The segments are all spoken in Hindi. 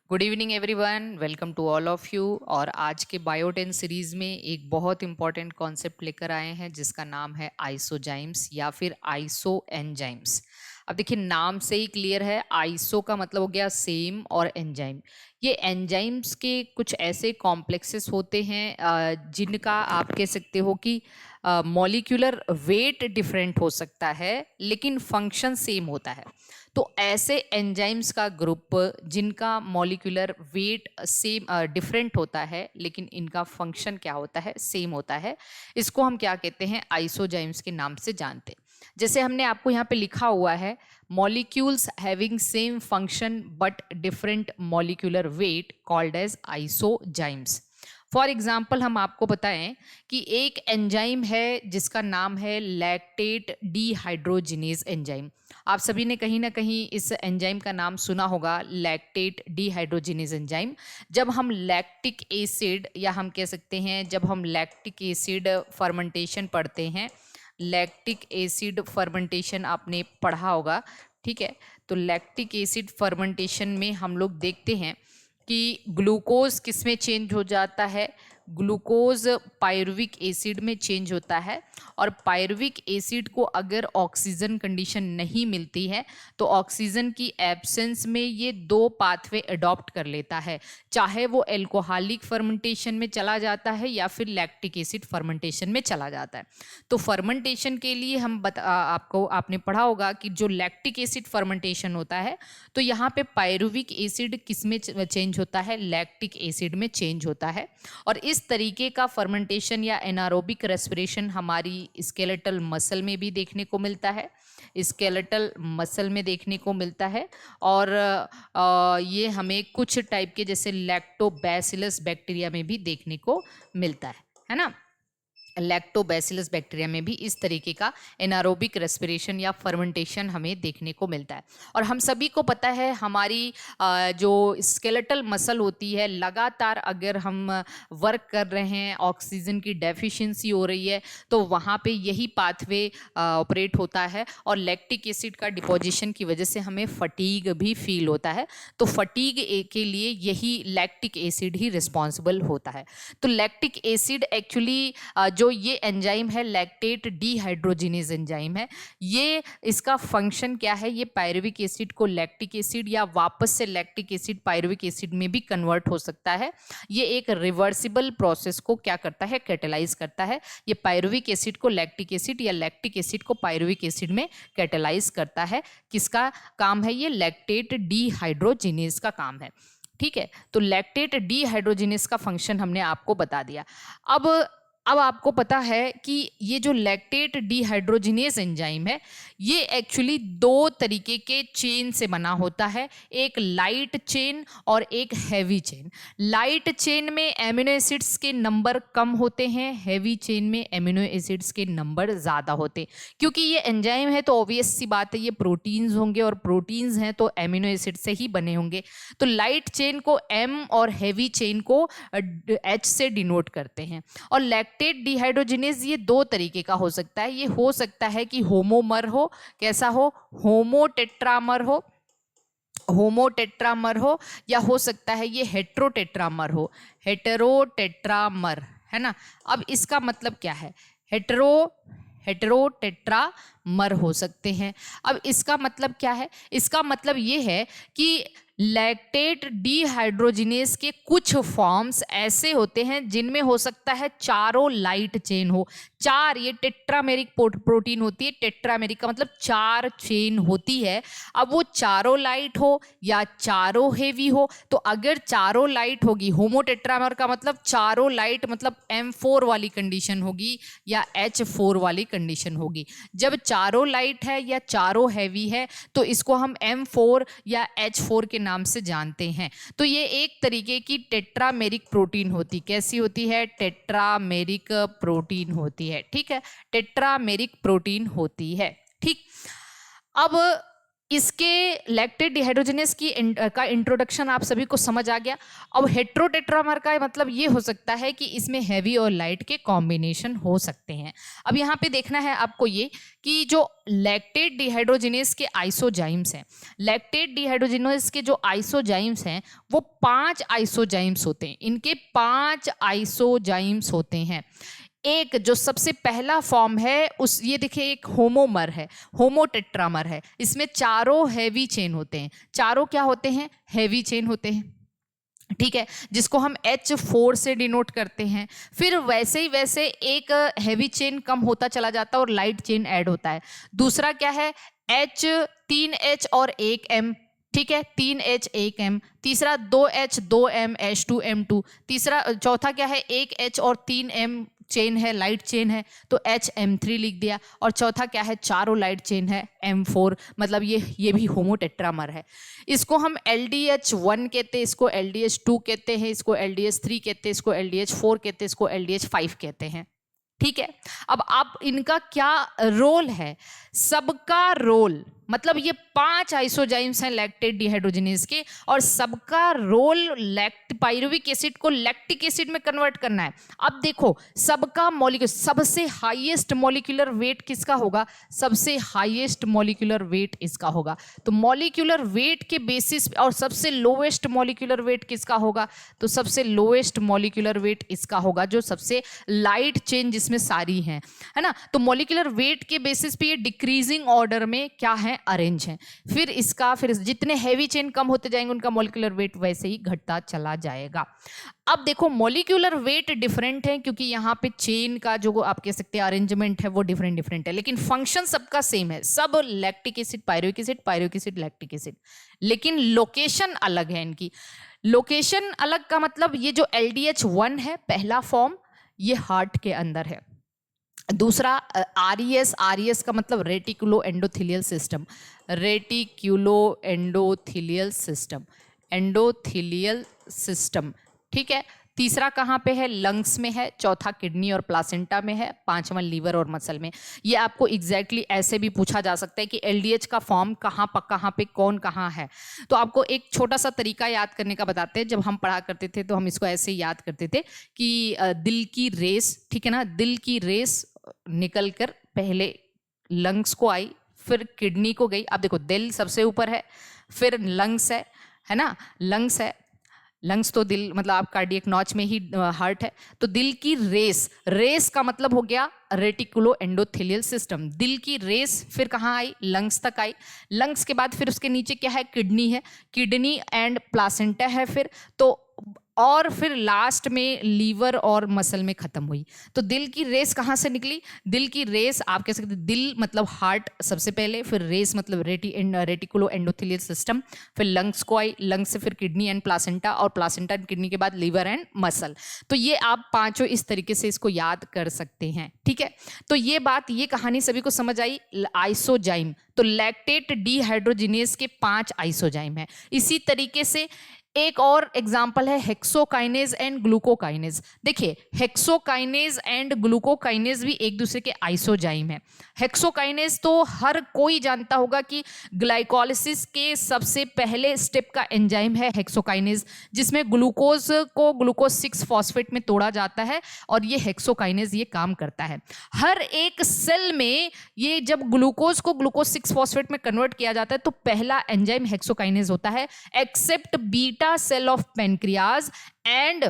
Good evening everyone, welcome to all of you. और आज के बायोटेन सीरीज में एक बहुत इंपॉर्टेंट कॉन्सेप्ट लेकर आए हैं जिसका नाम है आइसोजाइम्स या फिर आइसो एंजाइम्स। अब देखिए, नाम से ही क्लियर है, आइसो का मतलब हो गया सेम और एंजाइम। ये एंजाइम्स के कुछ ऐसे कॉम्प्लेक्सेस होते हैं जिनका आप कह सकते हो कि मॉलिक्यूलर वेट डिफरेंट हो सकता है लेकिन फंक्शन सेम होता है। तो ऐसे एंजाइम्स का ग्रुप जिनका मॉलिक्यूलर वेट सेम डिफरेंट होता है लेकिन इनका फंक्शन क्या होता है, सेम होता है, इसको हम क्या कहते हैं, आइसोजाइम्स के नाम से जानते हैं। जैसे हमने आपको यहाँ पे लिखा हुआ है, molecules having same function but different molecular weight called as isozymes. For example हम आपको बताएं कि एक एंजाइम है जिसका नाम है लैक्टेट डीहाइड्रोजिनेज एंजाइम। आप सभी ने कहीं ना कहीं इस एंजाइम का नाम सुना होगा, लैक्टेट डीहाइड्रोजिनेज एंजाइम। जब हम लैक्टिक एसिड या हम कह सकते हैं जब हम लैक्टिक एसिड फर्मेंटेशन पढ़ते हैं, लैक्टिक एसिड फर्मेंटेशन आपने पढ़ा होगा, ठीक है। तो लैक्टिक एसिड फर्मेंटेशन में हम लोग देखते हैं कि ग्लूकोज किस में चेंज हो जाता है, ग्लूकोज पायरुविक एसिड में चेंज होता है। और पायरुविक एसिड को अगर ऑक्सीजन कंडीशन नहीं मिलती है तो ऑक्सीजन की एब्सेंस में ये दो पाथवे अडॉप्ट कर लेता है, चाहे वो एल्कोहलिक फर्मेंटेशन में चला जाता है या फिर लैक्टिक एसिड फर्मेंटेशन में चला जाता है। तो फर्मेंटेशन के लिए हम आपको आपने पढ़ा होगा कि जो लैक्टिक एसिड फर्मेंटेशन होता है तो यहाँ पे पायरुविक एसिड किस में चेंज होता है, लैक्टिक एसिड में चेंज होता है। और इस तरीके का फर्मेंटेशन या एनारोबिक रेस्पिरेशन हमारी स्केलेटल मसल में भी देखने को मिलता है, स्केलेटल मसल में देखने को मिलता है। और ये हमें कुछ टाइप के जैसे लैक्टोबैसिलस बैक्टीरिया में भी देखने को मिलता है ना। लैक्टोबैसिलस बैक्टीरिया में भी इस तरीके का एनारोबिक रेस्पिरेशन या फर्मेंटेशन हमें देखने को मिलता है। और हम सभी को पता है हमारी जो स्केलेटल मसल होती है, लगातार अगर हम वर्क कर रहे हैं, ऑक्सीजन की डेफिशिएंसी हो रही है, तो वहाँ पे यही पाथवे ऑपरेट होता है और लैक्टिक एसिड का डिपोजिशन की वजह से हमें फटीग भी फील होता है। तो फटीग के लिए यही लैक्टिक एसिड ही रिस्पॉन्सिबल होता है। तो लैक्टिक एसिड एक्चुअली जो ये एंजाइम है, लैक्टेट डीहाइड्रोजिनेज एंजाइम है, ये इसका फंक्शन क्या है, ये पायरुविक एसिड को लैक्टिक एसिड या वापस से लैक्टिक एसिड पायरुविक एसिड में भी कन्वर्ट हो सकता है। ये एक रिवर्सिबल प्रोसेस को क्या करता है, कैटेलाइज करता है। ये पायरुविक एसिड को लैक्टिक एसिड या लैक्टिक एसिड को पायरुविक एसिड में कैटेलाइज करता है। किसका काम है ये, लैक्टेट डीहाइड्रोजिनेज का काम है, ठीक है। तो लैक्टेट डीहाइड्रोजिनेज का फंक्शन हमने आपको बता दिया। अब आपको पता है कि ये जो लैक्टेट डीहाइड्रोजिनेज एंजाइम है, ये एक्चुअली दो तरीके के चेन से बना होता है, एक लाइट चेन और एक हैवी चेन। लाइट चेन में एमिनो एसिड्स के नंबर कम होते हैं, हैवी चेन में एमिनो एसिड्स के नंबर ज़्यादा होते हैं। क्योंकि ये एंजाइम है तो ऑब्वियस सी बात है, ये प्रोटीन्स होंगे और प्रोटीन्स हैं तो एमिनो एसिड से ही बने होंगे। तो लाइट चेन को एम और हैवी चेन को एच से डिनोट करते हैं। और लैक्टेट डिहाइड्रोजिनेज ये दो तरीके का हो सकता है। ये हो सकता है कि होमोमर हो, कैसा हो, होमोटेट्रामर हो, होमोटेट्रामर हो, या हो सकता है ये हेट्रोटेट्रामर हो, हेटेरोटेट्रामर, है ना। अब इसका मतलब क्या है, हेटेरोटेट्रामर हो सकते हैं। अब इसका मतलब क्या है, इसका मतलब ये है कि लैक्टेट डीहाइड्रोजिनेज के कुछ फॉर्म्स ऐसे होते हैं जिनमें हो सकता है चारों लाइट चेन हो। चार, ये टेट्रामेरिक प्रोटीन होती है, टेट्रामेरिक का मतलब चार चेन होती है। अब वो चारों लाइट हो या चारों हेवी हो, तो अगर चारों लाइट होगी, होमोटेट्रामर का मतलब चारों लाइट मतलब M4 वाली कंडीशन होगी या H4 वाली कंडीशन होगी। जब चारों लाइट है या चारों हैवी है तो इसको हम M4 या H4 के नाम से जानते हैं। तो ये एक तरीके की टेट्रामेरिक प्रोटीन होती, कैसी होती है, टेट्रामेरिक प्रोटीन होती है, ठीक है, टेट्रामेरिक प्रोटीन होती है, ठीक। अब इसके लैक्टेट डिहाइड्रोजिनेस का इंट्रोडक्शन आप सभी को समझ आ गया। अब हेट्रोटेट्रामर का मतलब ये हो सकता है कि इसमें हैवी और लाइट के कॉम्बिनेशन हो सकते हैं। अब यहाँ पे देखना है आपको ये कि जो लैक्टेट डिहाइड्रोजिनेस के आइसोजाइम्स हैं, लैक्टेट डिहाइड्रोजिनेस के जो आइसोजाइम्स हैं वो 5 आइसोजाइम्स होते हैं। इनके 5 आइसोजाइम्स होते हैं। एक जो सबसे पहला फॉर्म है उस ये देखिए एक होमोमर है, होमोटेट्रामर है। इसमें चारों हैवी चेन होते हैं। चारों क्या होते हैं? हैवी चेन होते हैं, ठीक है, जिसको हम H4 से डिनोट करते हैं। फिर वैसे ही वैसे एक हैवी चेन कम होता चला जाता है और लाइट चेन ऐड होता है। दूसरा क्या है? H, 3H और 1M, ठीक है, 3H 1M। तीसरा 2H 2M H2M2। तीसरा चौथा क्या है? 1H और 3M चेन है, लाइट चेन है, तो HM3 लिख दिया। और चौथा क्या है? चारों लाइट चेन है, M4, मतलब ये भी होमोटेट्रामर है। इसको हम LDH1 कहते हैं, इसको LDH2 कहते हैं, इसको LDH3 कहते हैं, इसको LDH4 कहते हैं, इसको LDH5 कहते हैं, ठीक है। अब आप इनका क्या रोल है? सबका रोल मतलब ये 5 आइसोजाइम्स हैं लैक्टेट डिहाइड्रोजिनेस के, और सबका रोल पाइरुविक एसिड को लैक्टिक एसिड में कन्वर्ट करना है। अब देखो सबका मॉलिक्यूलर, सबसे हाईएस्ट मॉलिक्यूलर वेट किसका होगा? सबसे हाईएस्ट मॉलिक्यूलर वेट इसका होगा। तो मॉलिक्यूलर वेट के बेसिस पे, और सबसे लोएस्ट मॉलिक्यूलर वेट किसका होगा? तो सबसे लोएस्ट मॉलिक्यूलर वेट इसका होगा, जो सबसे लाइट चेन जिसमें सारी हैं, है ना। तो मॉलिक्यूलर वेट के बेसिस पे ये डिक्रीजिंग ऑर्डर में क्या है? अरेंज है। फिर जितने हैवी चेन कम होते जाएंगे उनका मॉलिक्यूलर वेट वैसे ही घटता चला जाएगा। अब देखो मॉलिक्यूलर वेट डिफरेंट है क्योंकि यहाँ पे चेन का जो आप कह सकते हैं अरेंजमेंट है वो डिफरेंट है, लेकिन फंक्शन सबका सेम है। सब lactic acid pyruvic acid, pyruvic acid lactic acid, लेकिन लोकेशन अलग है इनकी। लोकेशन अलग का मतलब ये जो LDH1 है पहला फॉर्म, ये हार्ट के अंदर है। दूसरा RES का मतलब reticulo endothelial system, reticulo endothelial system, endothelial system, ठीक है। तीसरा कहाँ पे है? लंग्स में है। चौथा किडनी और प्लासेंटा में है। पांचवा लीवर और मसल में। ये आपको एग्जैक्टली ऐसे भी पूछा जा सकता है कि LDH का फॉर्म कहाँ पे कौन कहाँ है। तो आपको एक छोटा सा तरीका याद करने का बताते हैं। जब हम पढ़ा करते थे तो हम इसको ऐसे ही याद करते थे कि दिल की रेस, ठीक है ना, दिल की रेस निकल कर पहले लंग्स को आई, फिर किडनी को गई। अब देखो दिल सबसे ऊपर है, फिर लंग्स है ना, लंग्स है, लंग्स तो दिल मतलब आप कार्डियक नॉच में ही हार्ट है। तो दिल की रेस का मतलब हो गया रेटिकुलो एंडोथेलियल सिस्टम। दिल की रेस फिर कहाँ आई? लंग्स तक आई। लंग्स के बाद फिर उसके नीचे क्या है? किडनी है, किडनी एंड प्लासेंटा है फिर तो, और फिर लास्ट में लीवर और मसल में खत्म हुई। तो दिल की रेस कहाँ से निकली? दिल की रेस आप कह सकते, दिल मतलब हार्ट सबसे पहले, फिर रेस मतलब रेटिकुलो एंडोथेलियल सिस्टम, फिर लंग्स को आई, लंग्स से फिर किडनी एंड प्लासेंटा, और प्लासेंटा एंड किडनी के बाद लीवर एंड मसल। तो ये आप पांचों इस तरीके से इसको याद कर सकते हैं, ठीक है। तो ये बात, ये कहानी सभी को समझ आई। आइसोजाइम, तो लैक्टेट डिहाइड्रोजिनेस के 5 आइसोजाइम है। इसी तरीके से एक और एग्जाम्पल है हेक्सोकाइनेज एंड ग्लूकोकाइनेज। देखिए हेक्सोकाइनेज एंड ग्लूकोकाइनेज भी एक दूसरे के आइसोजाइम है। हेक्सोकाइनेज तो हर कोई जानता होगा कि ग्लाइकोलिसिस के सबसे पहले स्टेप का एंजाइम है हेक्सोकाइनेज, जिसमें ग्लूकोज को ग्लूकोज 6 फॉस्फेट में तोड़ा जाता है, और ये हेक्सोकाइनेज ये काम करता है। हर एक सेल में ये जब ग्लूकोज को ग्लूकोज 6 फॉस्फेट में कन्वर्ट किया जाता है तो पहला एंजाइम हेक्सोकाइनेज होता है, except beta cell of pancreas and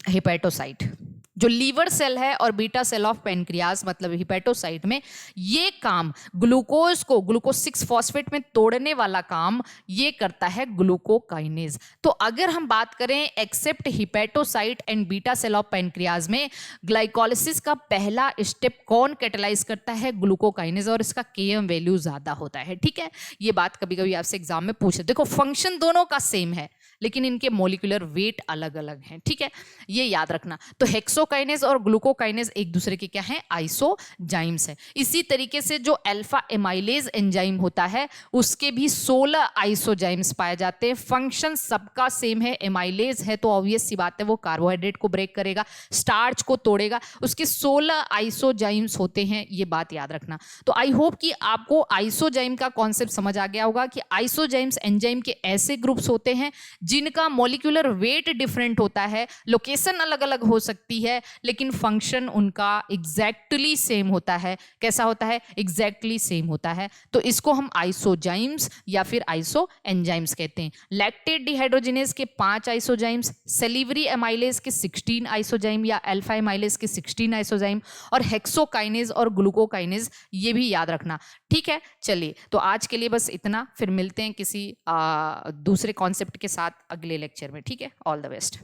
hepatocyte. जो लीवर सेल है और बीटा सेल ऑफ पेनक्रियाज मतलब हिपेटोसाइट में ये काम ग्लूकोज को ग्लूकोज 6 फॉस्फेट में तोड़ने वाला काम ये करता है ग्लूकोकाइनेज। तो अगर हम बात करें except hepatocyte and beta cell of pancreas में ग्लाइकोलिसिस का पहला स्टेप कौन कैटेलाइज करता है? ग्लूकोकाइनेज, और इसका Km वैल्यू ज्यादा होता है, ठीक है। ये बात कभी कभी आपसे एग्जाम में पूछे। देखो फंक्शन दोनों का सेम है, लेकिन इनके मोलिकुलर वेट अलग अलग हैं, ठीक है, ये याद रखना। तो हेक्सोकाइनेज और ग्लूकोकाइनेज एक दूसरे के क्या हैं, आइसोजाइम्स हैं। इसी तरीके से जो अल्फा एमाइलेज एंजाइम होता है उसके भी 16 आइसोजाइम्स पाए जाते हैं। फंक्शन सबका सेम है, एमाइलेज है तो ऑब्वियस सी बात है वो कार्बोहाइड्रेट को ब्रेक करेगा, स्टार्च को तोड़ेगा, उसके 16 आइसोजाइम्स होते हैं, ये बात याद रखना। तो आई होप कि आपको आइसोजाइम का कॉन्सेप्ट समझ आ गया होगा कि आइसोजाइम्स एंजाइम के ऐसे ग्रुप्स होते हैं जिनका मॉलिक्यूलर वेट डिफरेंट होता है, लोकेशन अलग अलग हो सकती है, लेकिन फंक्शन उनका एग्जैक्टली सेम होता है। कैसा होता है, एग्जैक्टली सेम होता है। तो इसको हम आइसोजाइम्स या फिर आइसो एंजाइम्स कहते हैं। लैक्टेट डिहाइड्रोजिनेज के 5 आइसोजाइम्स, सेलिवरी एमाइलेज के 16 आइसोजाइम या अल्फा एमाइलेज के 16 आइसोजाइम, और हेक्सोकाइनेज और ग्लूकोकाइनेज, ये भी याद रखना, ठीक है। चलिए, तो आज के लिए बस इतना, फिर मिलते हैं किसी दूसरे कॉन्सेप्ट के साथ अगले लेक्चर में, ठीक है। All the best.